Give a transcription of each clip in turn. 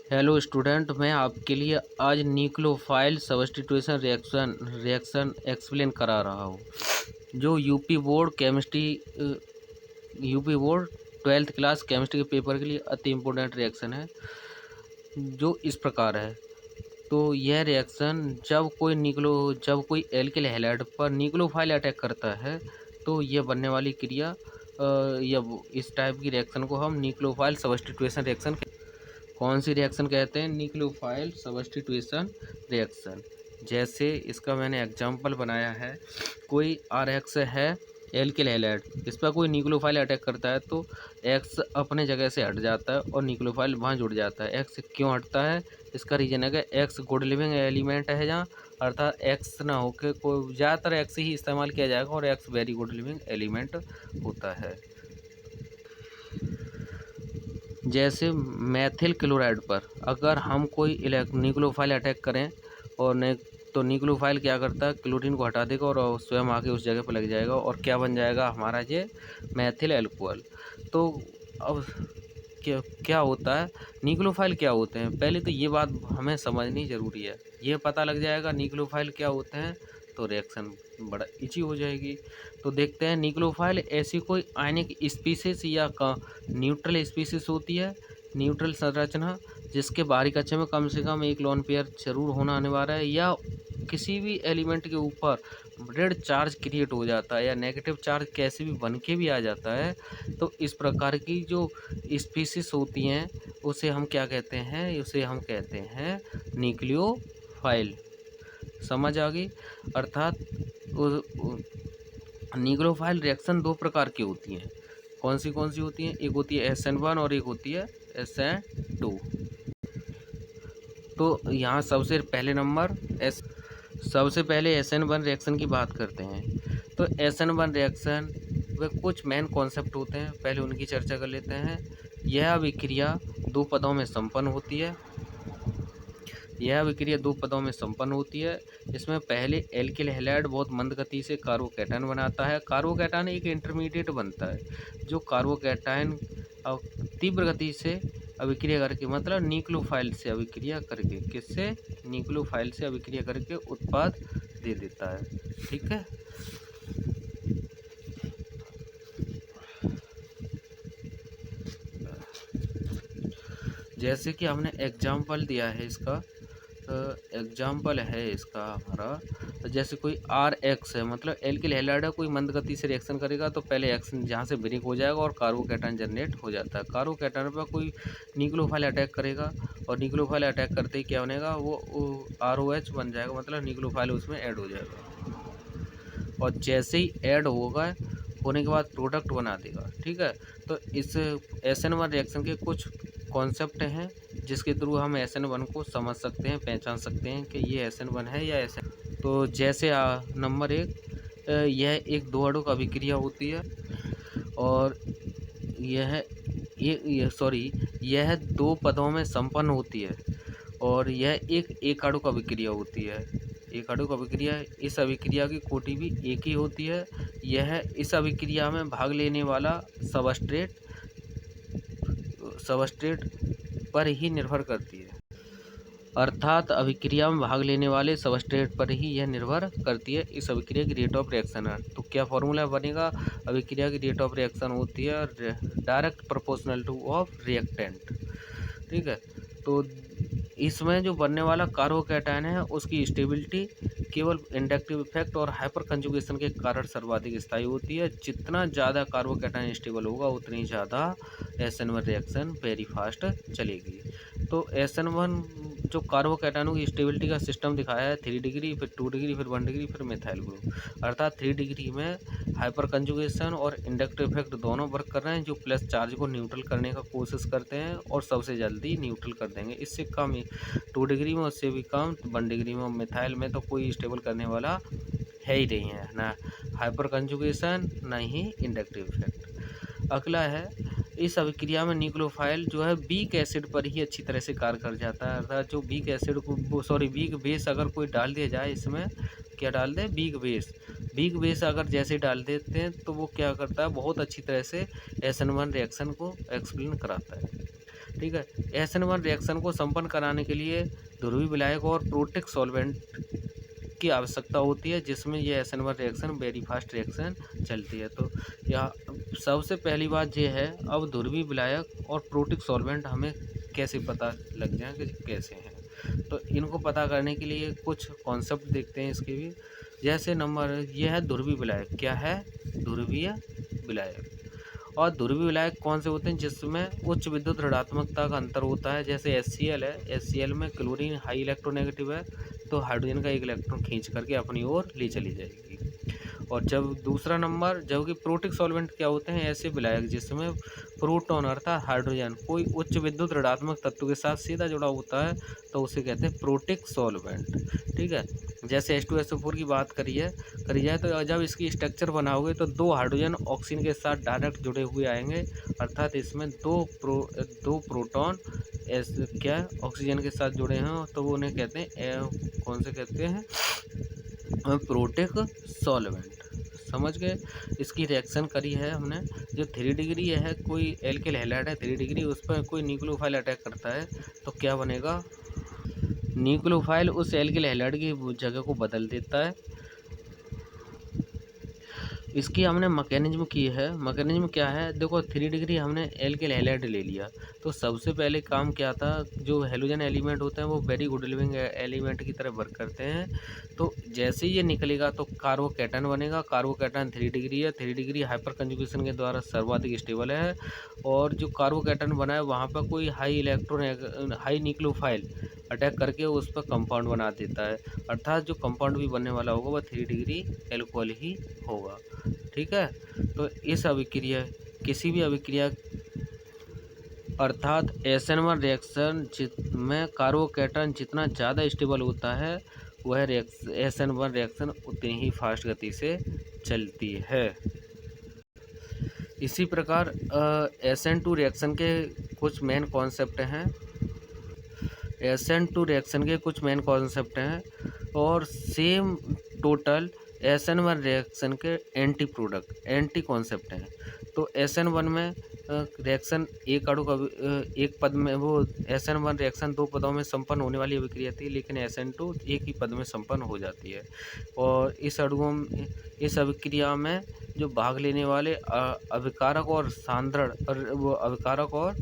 Hello student, मैं आपके लिए आज न्यूक्लियोफाइल सब्स्टिट्यूशन रिएक्शन एक्सप्लेन करा रहा हूँ। जो UP board 12th class chemistry के पेपर के लिए अति इम्पोर्टेंट रिएक्शन है, जो इस प्रकार है। तो यह रिएक्शन जब कोई एल्किल हैलाइड पर न्यूक्लियोफाइल अटैक करता है तो यह बनने वाली क्रिया या इस टाइप की रिएक्शन को हम न्यूक्लियोफाइल सब्स्टिट्यूशन रिएक्शन, कौन सी रिएक्शन कहते हैं? Nucleophile substitution reaction. जैसे इसका मैंने एग्जांपल बनाया है, कोई आर एक्स है एल्किल हैलाइड, इस पर कोई न्यूक्लियोफाइल अटैक करता है तो एक्स अपने जगह से हट जाता है और न्यूक्लियोफाइल वहाँ जुड़ जाता है। एक्स क्यों हटता है? इसका रीजन है कि एक्स गुड लिविंग एलिमेंट है जहाँ, अर्थात एक्स ना होकर कोई, ज़्यादातर एक्स ही इस्तेमाल किया जाएगा और x very good living element होता है। जैसे मैथिल क्लोराइड पर अगर हम कोई न्यूक्लियोफाइल अटैक करें और तो न्यूक्लियोफाइल क्या करता है, क्लोरीन को हटा देगा और स्वयं आके उस जगह पर लग जाएगा और क्या बन जाएगा हमारा ये मैथिल एल्कोहल। तो अब क्या क्या होता है, न्यूक्लियोफाइल क्या होते हैं? पहले तो ये बात हमें समझनी ज़रूरी है। ये पता लग जाएगा न्यूक्लियोफाइल क्या होते हैं तो रिएक्शन बड़ा इजी हो जाएगी। तो देखते हैं, न्यूक्लियोफाइल ऐसी कोई आयनिक स्पीसीज या न्यूट्रल स्पीसीज होती है, न्यूट्रल संरचना, जिसके बाहरी कक्षा में कम से कम एक लोन पेयर जरूर होना अनिवार्य है, या किसी भी एलिमेंट के ऊपर रेड चार्ज क्रिएट हो जाता है या नेगेटिव चार्ज कैसे भी बन के भी आ जाता है। तो इस प्रकार की जो स्पीसीज होती हैं उसे हम क्या कहते हैं? उसे हम कहते हैं न्यूक्लियोफाइल। समझ आ गई? अर्थात न्यूक्लियोफाइल रिएक्शन दो प्रकार की होती हैं। कौन सी होती हैं? एक होती है SN1 और एक होती है SN2। तो यहाँ सबसे पहले SN1 रिएक्शन की बात करते हैं। तो SN1 रिएक्शन में कुछ मेन कॉन्सेप्ट होते हैं, पहले उनकी चर्चा कर लेते हैं। यह अभिक्रिया दो पदों में संपन्न होती है। इसमें पहले एल्किल हैलाइड बहुत मंद गति से कार्बोकैटायन बनाता है। कार्बोकैटायन एक इंटरमीडिएट बनता है, जो कार्बोकैटायन तीव्र गति से अभिक्रिया करके, मतलब न्यूक्लियोफाइल से अभिक्रिया करके, किससे? न्यूक्लियोफाइल से अभिक्रिया करके उत्पाद दे देता है। ठीक है। जैसे कि हमने एग्जाम्पल दिया है इसका, एग्जाम्पल है इसका हमारा, जैसे कोई आर एक्स है, मतलब एल्किल हैलाइड है, कोई मंद गति से रिएक्शन करेगा तो पहले एक्स जहाँ से ब्रेक हो जाएगा और कार्बोकैटायन जनरेट हो जाता है। कार्बोकैटायन पर कोई न्यूक्लियोफाइल अटैक करेगा और न्यूक्लियोफाइल अटैक करते ही क्या बनेगा, वो ROH बन जाएगा, मतलब न्यूक्लियोफाइल उसमें ऐड हो जाएगा और जैसे ही ऐड होने के बाद प्रोडक्ट बना देगा। ठीक है। तो इस SN1 रिएक्शन के कुछ कॉन्सेप्ट हैं जिसके थ्रू हम SN1 को समझ सकते हैं, पहचान सकते हैं कि ये SN1 है या SN। तो जैसे नंबर 1, यह एक दो अणु अभिक्रिया होती है और यह दो पदों में संपन्न होती है और यह एक अणु अभिक्रिया होती है। एक अणु अभिक्रिया, इस अभिक्रिया की कोटि भी एक ही होती है। यह इस अभिक्रिया में भाग लेने वाला सबस्ट्रेट पर ही निर्भर करती है, अर्थात अभिक्रिया में भाग लेने वाले सबस्ट्रेट पर ही यह निर्भर करती है इस अभिक्रिया की रेट ऑफ रिएक्शन है। तो क्या फॉर्मूला बनेगा? अभिक्रिया की रेट ऑफ रिएक्शन होती है direct proportional two of reactant. ठीक है। तो इसमें जो बनने वाला कार्बोकैटायन है उसकी स्टेबिलिटी केवल इंडक्टिव इफेक्ट और हाइपर कंजुगेशन के कारण सर्वाधिक स्थायी होती है। जितना ज़्यादा कार्बोकैटायन स्टेबल होगा उतनी ज़्यादा SN1 रिएक्शन वेरी फास्ट चलेगी। तो SN1 जो कार्बोकैटायनों की स्टेबिलिटी का सिस्टम दिखाया है, 3 डिग्री, फिर 2 डिग्री, फिर 1 डिग्री, फिर मिथाइल ग्रुप, अर्थात 3 डिग्री में हाइपर कंजुगेशन और इंडक्टिव इफेक्ट दोनों वर्क कर रहे हैं, जो प्लस चार्ज को न्यूट्रल करने का कोशिश करते हैं और सबसे जल्दी न्यूट्रल कर देंगे। इससे कम 2 डिग्री में, उससे भी कम 1 डिग्री में, मिथाइल में तो कोई स्टेबल करने वाला है ही नहीं है, ना हाइपर कंजुगेशन ना ही इंडक्टिव इफेक्ट। अगला है, इस अभिक्रिया में न्यूक्लियोफाइल जो है वीक एसिड पर ही अच्छी तरह से कार्य कर जाता है, अर्थात जो वीक एसिड को वीक बेस अगर कोई डाल दिया जाए, इसमें क्या डाल दें? वीक बेस अगर जैसे डाल देते हैं तो वो क्या करता है, बहुत अच्छी तरह से SN1 रिएक्शन को एक्सप्लेन कराता है। ठीक है। SN1 रिएक्शन को संपन्न कराने के लिए ध्रुवीय विलायक और प्रोटिक सॉल्वेंट की आवश्यकता होती है, जिसमें ये SN1 reaction very fast reaction चलती है। तो यहाँ सबसे पहली बात ये है, अब ध्रुवीय विलायक और प्रोटिक सॉल्वेंट हमें कैसे पता लग जाए कि कैसे हैं। तो इनको पता करने के लिए कुछ कॉन्सेप्ट देखते हैं इसके भी। जैसे नंबर ये है ध्रुवीय विलायक। क्या है? ध्रुवीय विलायक। और ध्रुवीय विलायक कौन से होते हैं? जिसमें उच्च विद्युत ऋणात्मकता का अंतर होता है। जैसे HCl है, HCl में क्लोरीन हाई इलेक्ट्रोनेगेटिव है, तो हाइड्रोजन का एक इलेक्ट्रॉन खींच करके अपनी ओर ले चली जाएगी। और जब दूसरा नंबर, जबकि प्रोटिक सॉल्वेंट क्या होते हैं? ऐसे विलायक जिसमें प्रोटॉन अर्थात हाइड्रोजन कोई उच्च विद्युत ऋणात्मक तत्व के साथ सीधा जुड़ा होता है, तो उसे कहते हैं प्रोटिक सॉल्वेंट। ठीक है। जैसे H2SO4 की बात करी जाए तो जब इसकी स्ट्रक्चर बनाओगे तो 2 हाइड्रोजन ऑक्सीजन के साथ डायरेक्ट जुड़े हुए आएंगे, अर्थात इसमें दो प्रोटॉन क्या ऑक्सीजन के साथ जुड़े हैं, तो वो उन्हें कहते हैं कौन से कहते हैं? Protic solvent. समझ गए? इसकी रिएक्शन करी है हमने। जो 3 डिग्री है, कोई एल्किल हैलाइड है 3 डिग्री, उस पर कोई न्यूक्लियोफाइल अटैक करता है, तो क्या बनेगा? न्यूक्लियोफाइल उस एल्किल हैलाइड की जगह को बदल देता है। इसकी हमने मैकेनिज्म की है। मैकेनिज्म क्या है? देखो 3 डिग्री हमने एल्किल हैलाइड ले लिया, तो सबसे पहले काम क्या था? जो हैलोजन एलिमेंट होते हैं वो वेरी गुड लिविंग एलिमेंट की तरह वर्क करते हैं। तो जैसे ही ये निकलेगा तो कार्बोकैटन बनेगा। कार्बोकैटन 3 डिग्री है, 3 डिग्री हाइपर कंजुगेशन के द्वारा सर्वाधिक स्टेबल है। और जो कार्बोकैटन बना है वहाँ पर कोई हाई न्यूक्लियोफाइल अटैक करके उस पर कंपाउंड बना देता है, अर्थात जो कंपाउंड भी बनने वाला होगा वह 3 डिग्री एल्कोहल ही होगा। ठीक है। तो इस अभिक्रिया, किसी भी अभिक्रिया अर्थात SN1 रिएक्शन में कार्बोकैटन जितना ज़्यादा स्टेबल होता है, वह SN1 रिएक्शन उतनी ही फास्ट गति से चलती है। इसी प्रकार SN2 रिएक्शन के कुछ मेन कॉन्सेप्ट हैं। SN2 रिएक्शन के कुछ मेन कॉन्सेप्ट हैं और सेम टोटल SN1 रिएक्शन के एंटी कॉन्सेप्ट हैं। तो SN1 में रिएक्शन एक अणु का एक पद में, वो SN1 रिएक्शन 2 पदों में संपन्न होने वाली अभिक्रिया थी, लेकिन SN2 एक ही पद में संपन्न हो जाती है। और इस अभिक्रिया में जो भाग लेने वाले अभिकारक और सांद्रण, और वो अभिकारक और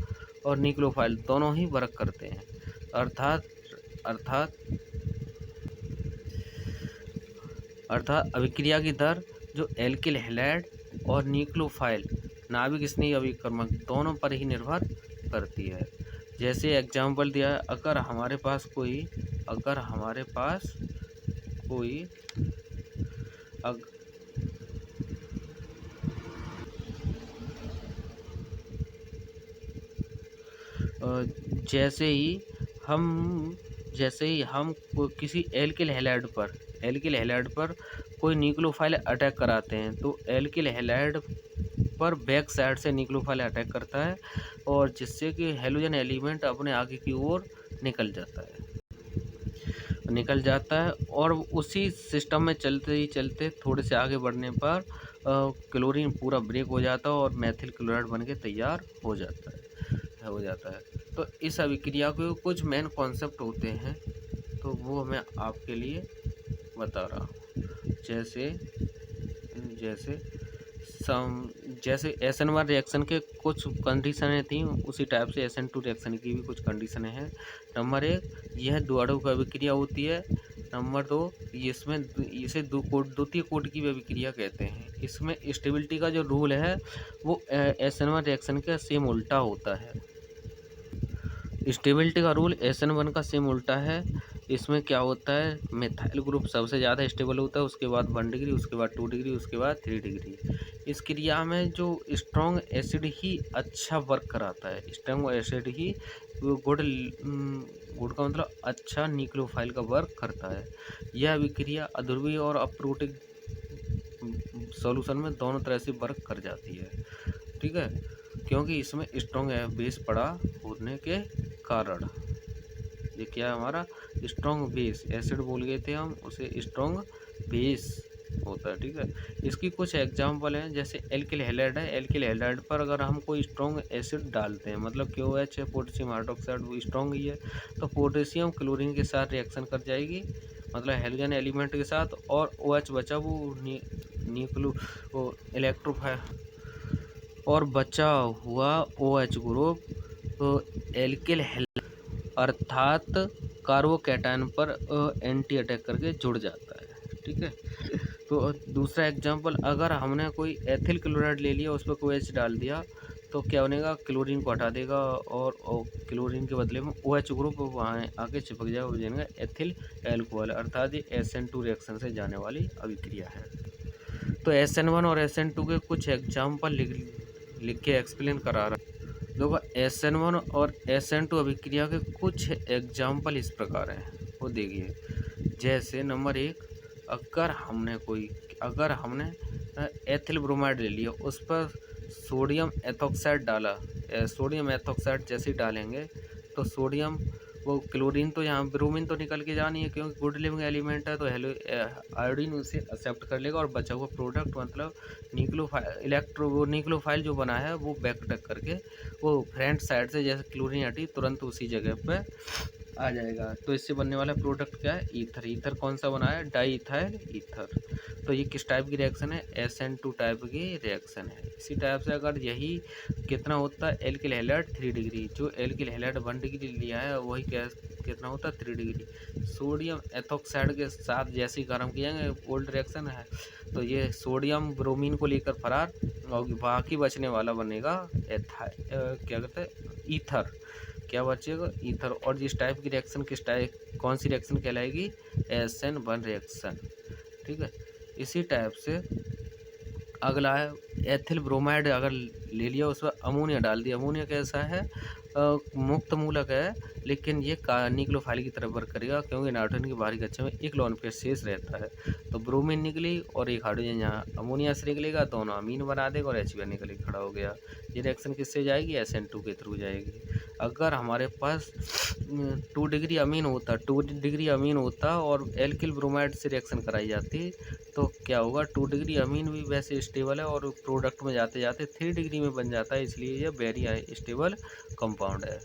न्यूक्लियोफाइल दोनों ही वर्क करते हैं। अर्थात अभिक्रिया की दर जो एल्किल हैलाइड और न्यूक्लियोफाइल नाभिक स्नेही अभिकर्मक दोनों पर ही निर्भर करती है। जैसे एग्जाम्पल दिया है, अगर हमारे पास कोई जैसे ही हम किसी एल्किल हैलाइड पर कोई न्यूक्लियोफाइल अटैक कराते हैं, तो एल्किल हैलाइड पर बैक साइड से न्यूक्लियोफाइल अटैक करता है, और जिससे कि हैलोजन एलिमेंट अपने आगे की ओर निकल जाता है। और उसी सिस्टम में चलते थोड़े से आगे बढ़ने पर क्लोरीन पूरा ब्रेक हो जाता है और मेथिल क्लोराइड बन के तैयार हो जाता है। तो इस अभिक्रिया के कुछ मेन कॉन्सेप्ट होते हैं, तो वो मैं आपके लिए बता रहा हूँ। जैसे SN1 रिएक्शन के कुछ कंडीशनें थी, उसी टाइप से SN2 रिएक्शन की भी कुछ कंडीशनें हैं। नंबर 1, यह 2 अणु की अभिक्रिया होती है। नंबर 2, इसे द्वितीय कोटि की अभिक्रिया कहते हैं। इसमें स्टेबिलिटी का जो रूल है वो SN1 रिएक्शन का सेम उल्टा होता है। स्टेबिलिटी का रूल SN1 का सेम उल्टा है। इसमें क्या होता है? मिथाइल ग्रुप सबसे ज़्यादा स्टेबल होता है, उसके बाद 1 डिग्री, उसके बाद 2 डिग्री, उसके बाद 3 डिग्री। इस क्रिया में जो स्ट्रॉन्ग एसिड ही अच्छा वर्क कराता है। स्ट्रॉन्ग एसिड ही गुड का मतलब अच्छा न्यूक्लियोफाइल का वर्क करता है। यह अभिक्रिया अध्रुवीय और अप्रोटिक सॉल्यूशन में दोनों तरह से वर्क कर जाती है। ठीक है, क्योंकि इसमें स्ट्रॉन्ग बेस पड़ा होने के कारण। ये क्या है? हमारा स्ट्रॉन्ग बेस, एसिड बोल गए थे हम उसे, स्ट्रॉन्ग बेस होता है। ठीक है, इसकी कुछ एग्जांपल हैं, जैसे एल्किल हैलाइड है। एल्किल हैलाइड पर अगर हम कोई स्ट्रॉन्ग एसिड डालते हैं, मतलब KOH है, पोटेशियम हाइड्रोक्साइड, वो स्ट्रॉन्ग ही है, तो पोटेशियम क्लोरीन के साथ रिएक्शन कर जाएगी, मतलब हेलोजन एलिमेंट के साथ, और OH बचा वो न्यूक्लियो वो इलेक्ट्रोफाइल और बचा हुआ OH ग्रुप तो एल्किल अर्थात कार्बोकैटायन पर एंटी अटैक करके जुड़ जाता है। ठीक है, तो दूसरा एग्जांपल, अगर हमने कोई एथिल क्लोराइड ले लिया, उस पर OH डाल दिया, तो क्या बनेगा, क्लोरीन को हटा देगा और क्लोरीन के बदले में OH ग्रुप वहाँ आके चिपक जाएगा, हो जाएगा एथिल एल्कोहल, अर्थात ये SN2 रिएक्शन से जाने वाली अभिक्रिया है। तो SN1 और SN2 के कुछ एग्जाम्पल लिख के एक्सप्लेन करा रहा है। देखो, SN1 और SN2 अभिक्रिया के कुछ एग्जाम्पल इस प्रकार हैं, वो देखिए। जैसे नंबर 1, अगर हमने एथिल ब्रोमाइड ले लिया, उस पर सोडियम एथॉक्साइड डाला, सोडियम एथॉक्साइड जैसे ही डालेंगे तो सोडियम वो क्लोरीन तो यहाँ ब्रोमीन तो निकल के जानी है, क्योंकि गुड लिविंग एलिमेंट है, तो आयोडीन उसे एक्सेप्ट कर लेगा और बचा हुआ प्रोडक्ट मतलब न्यूक्लियोफाइल जो बना है वो बैकटक करके वो फ्रंट साइड से जैसे क्लोरीन हटी तुरंत उसी जगह पे आ जाएगा। तो इससे बनने वाला प्रोडक्ट क्या है, ईथर। ईथर कौन सा बना है, डाई इथाइल ईथर। तो ये किस टाइप की रिएक्शन है, SN2 टाइप की रिएक्शन है। इसी टाइप से अगर यही कितना होता है, एल्किल हैलाइड 3 डिग्री, जो एल्किल हैलाइड 1 डिग्री लिया है वही कितना होता है 3 डिग्री। सोडियम एथॉक्साइड के साथ जैसे ही गर्म किएंगे, ओल्ड रिएक्शन है, तो ये सोडियम ब्रोमीन को लेकर फरार और बाकी बचने वाला बनेगा क्या कहते हैं, ईथर। क्या बचेगा, ईथर। और जिस टाइप की रिएक्शन कौन सी रिएक्शन कहलाएगी, SN1 रिएक्शन। ठीक है, इसी टाइप से अगला है एथिल ब्रोमाइड, अगर ले लिया उस पर अमोनिया डाल दिया। अमोनिया कैसा है, मुक्त मूलक है, लेकिन ये न्यूक्लियोफाइल की तरफ वर्क करेगा, क्योंकि नाइट्रोजन के बाहरी कक्षा में एक लोन पेयर शेष रहता है। तो ब्रोमीन निकली और एक हाइड्रोजन यहाँ अमोनिया से निकलेगा, दोनों अमीन बना देगा और HBr निकल के खड़ा हो गया। ये रिएक्शन किससे जाएगी, SN2 के थ्रू जाएगी। अगर हमारे पास 2 डिग्री अमीन होता और एल्किल ब्रोमाइड से रिएक्शन कराई जाती, तो क्या होगा, 2 डिग्री अमीन भी वैसे स्टेबल है और प्रोडक्ट में जाते जाते 3 डिग्री में बन जाता है, इसलिए यह वेरी स्टेबल कंपाउंड है।